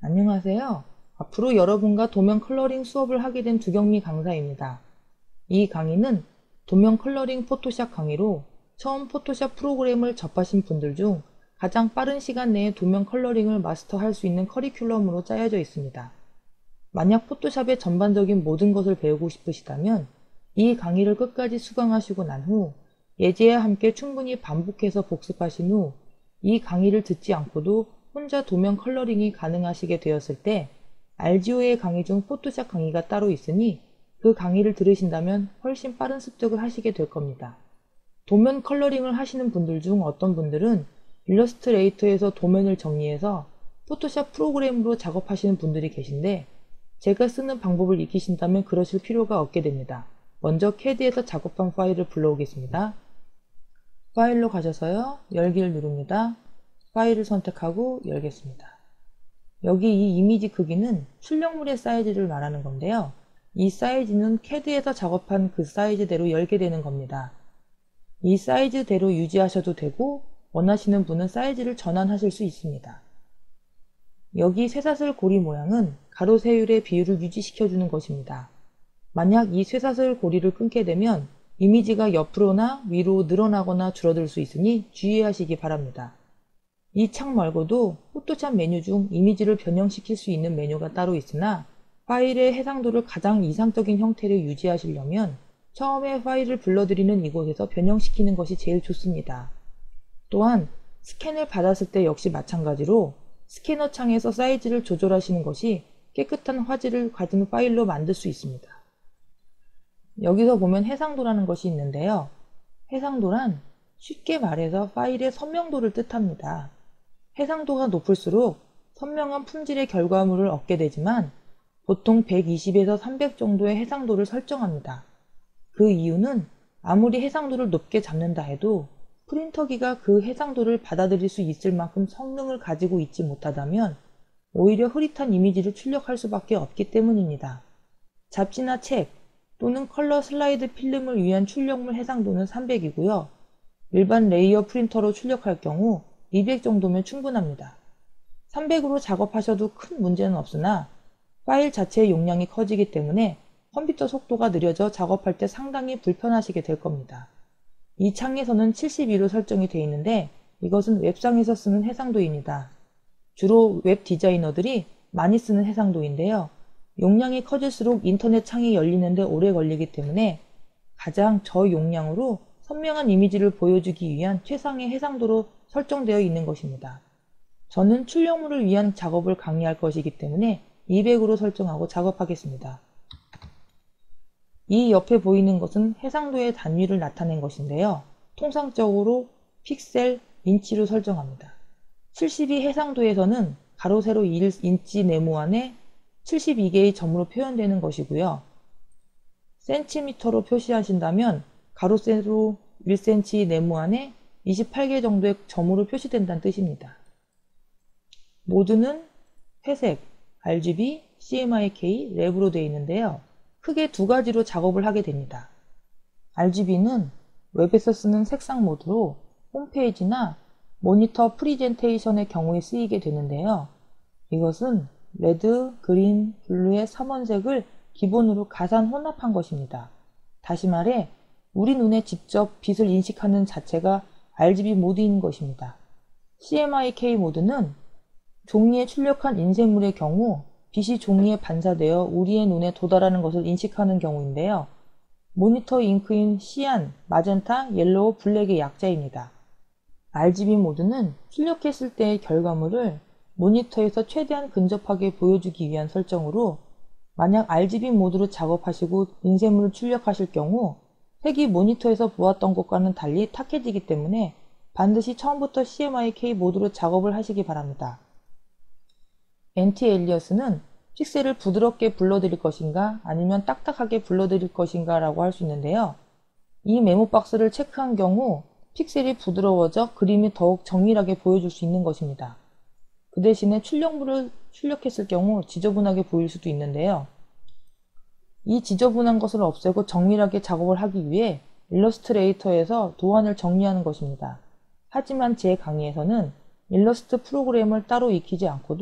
안녕하세요. 앞으로 여러분과 도면 컬러링 수업을 하게 된 두경미 강사입니다. 이 강의는 도면 컬러링 포토샵 강의로 처음 포토샵 프로그램을 접하신 분들 중 가장 빠른 시간 내에 도면 컬러링을 마스터할 수 있는 커리큘럼으로 짜여져 있습니다. 만약 포토샵의 전반적인 모든 것을 배우고 싶으시다면 이 강의를 끝까지 수강하시고 난 후 예제와 함께 충분히 반복해서 복습하신 후 이 강의를 듣지 않고도 혼자 도면 컬러링이 가능하시게 되었을 때 RGO의 강의 중 포토샵 강의가 따로 있으니 그 강의를 들으신다면 훨씬 빠른 습득을 하시게 될 겁니다. 도면 컬러링을 하시는 분들 중 어떤 분들은 일러스트레이터에서 도면을 정리해서 포토샵 프로그램으로 작업하시는 분들이 계신데 제가 쓰는 방법을 익히신다면 그러실 필요가 없게 됩니다. 먼저 CAD에서 작업한 파일을 불러오겠습니다. 파일로 가셔서요. 열기를 누릅니다. 파일을 선택하고 열겠습니다. 여기 이 이미지 크기는 출력물의 사이즈를 말하는 건데요. 이 사이즈는 CAD에서 작업한 그 사이즈대로 열게 되는 겁니다. 이 사이즈대로 유지하셔도 되고 원하시는 분은 사이즈를 전환하실 수 있습니다. 여기 쇠사슬 고리 모양은 가로 세율의 비율을 유지시켜주는 것입니다. 만약 이 쇠사슬 고리를 끊게 되면 이미지가 옆으로나 위로 늘어나거나 줄어들 수 있으니 주의하시기 바랍니다. 이 창 말고도 포토샵 메뉴 중 이미지를 변형시킬 수 있는 메뉴가 따로 있으나 파일의 해상도를 가장 이상적인 형태로 유지하시려면 처음에 파일을 불러들이는 이곳에서 변형시키는 것이 제일 좋습니다. 또한 스캔을 받았을 때 역시 마찬가지로 스캐너 창에서 사이즈를 조절하시는 것이 깨끗한 화질을 가진 파일로 만들 수 있습니다. 여기서 보면 해상도라는 것이 있는데요. 해상도란 쉽게 말해서 파일의 선명도를 뜻합니다. 해상도가 높을수록 선명한 품질의 결과물을 얻게 되지만 보통 120에서 300 정도의 해상도를 설정합니다. 그 이유는 아무리 해상도를 높게 잡는다 해도 프린터기가 그 해상도를 받아들일 수 있을 만큼 성능을 가지고 있지 못하다면 오히려 흐릿한 이미지를 출력할 수밖에 없기 때문입니다. 잡지나 책 또는 컬러 슬라이드 필름을 위한 출력물 해상도는 300이고요. 일반 레이어 프린터로 출력할 경우 200 정도면 충분합니다. 300으로 작업하셔도 큰 문제는 없으나 파일 자체의 용량이 커지기 때문에 컴퓨터 속도가 느려져 작업할 때 상당히 불편하시게 될 겁니다. 이 창에서는 72로 설정이 되어 있는데 이것은 웹상에서 쓰는 해상도입니다. 주로 웹 디자이너들이 많이 쓰는 해상도인데요. 용량이 커질수록 인터넷 창이 열리는데 오래 걸리기 때문에 가장 저용량으로 선명한 이미지를 보여주기 위한 최상의 해상도로 설정되어 있는 것입니다. 저는 출력물을 위한 작업을 강의할 것이기 때문에 200으로 설정하고 작업하겠습니다. 이 옆에 보이는 것은 해상도의 단위를 나타낸 것인데요. 통상적으로 픽셀, 인치로 설정합니다. 72 해상도에서는 가로 세로 1인치 네모안에 72개의 점으로 표현되는 것이고요. 센티미터로 표시하신다면 가로 세로 1cm 네모안에 28개 정도의 점으로 표시된다는 뜻입니다. 모드는 회색, RGB, CMYK, 랩으로 되어 있는데요. 크게 두 가지로 작업을 하게 됩니다. RGB는 웹에서 쓰는 색상 모드로 홈페이지나 모니터 프리젠테이션의 경우에 쓰이게 되는데요. 이것은 레드, 그린, 블루의 3원색을 기본으로 가산 혼합한 것입니다. 다시 말해 우리 눈에 직접 빛을 인식하는 자체가 RGB 모드인 것입니다. CMYK 모드는 종이에 출력한 인쇄물의 경우 빛이 종이에 반사되어 우리의 눈에 도달하는 것을 인식하는 경우인데요. 모니터 잉크인 시안, 마젠타, 옐로우, 블랙의 약자입니다. RGB 모드는 출력했을 때의 결과물을 모니터에서 최대한 근접하게 보여주기 위한 설정으로 만약 RGB 모드로 작업하시고 인쇄물을 출력하실 경우 색이 모니터에서 보았던 것과는 달리 탁해지기 때문에 반드시 처음부터 CMYK 모드로 작업을 하시기 바랍니다. 엔티-엘리어스는 픽셀을 부드럽게 불러드릴 것인가 아니면 딱딱하게 불러드릴 것인가 라고 할 수 있는데요. 이 메모 박스를 체크한 경우 픽셀이 부드러워져 그림이 더욱 정밀하게 보여줄 수 있는 것입니다. 그 대신에 출력물을 출력했을 경우 지저분하게 보일 수도 있는데요. 이 지저분한 것을 없애고 정밀하게 작업을 하기 위해 일러스트레이터에서 도안을 정리하는 것입니다. 하지만 제 강의에서는 일러스트 프로그램을 따로 익히지 않고도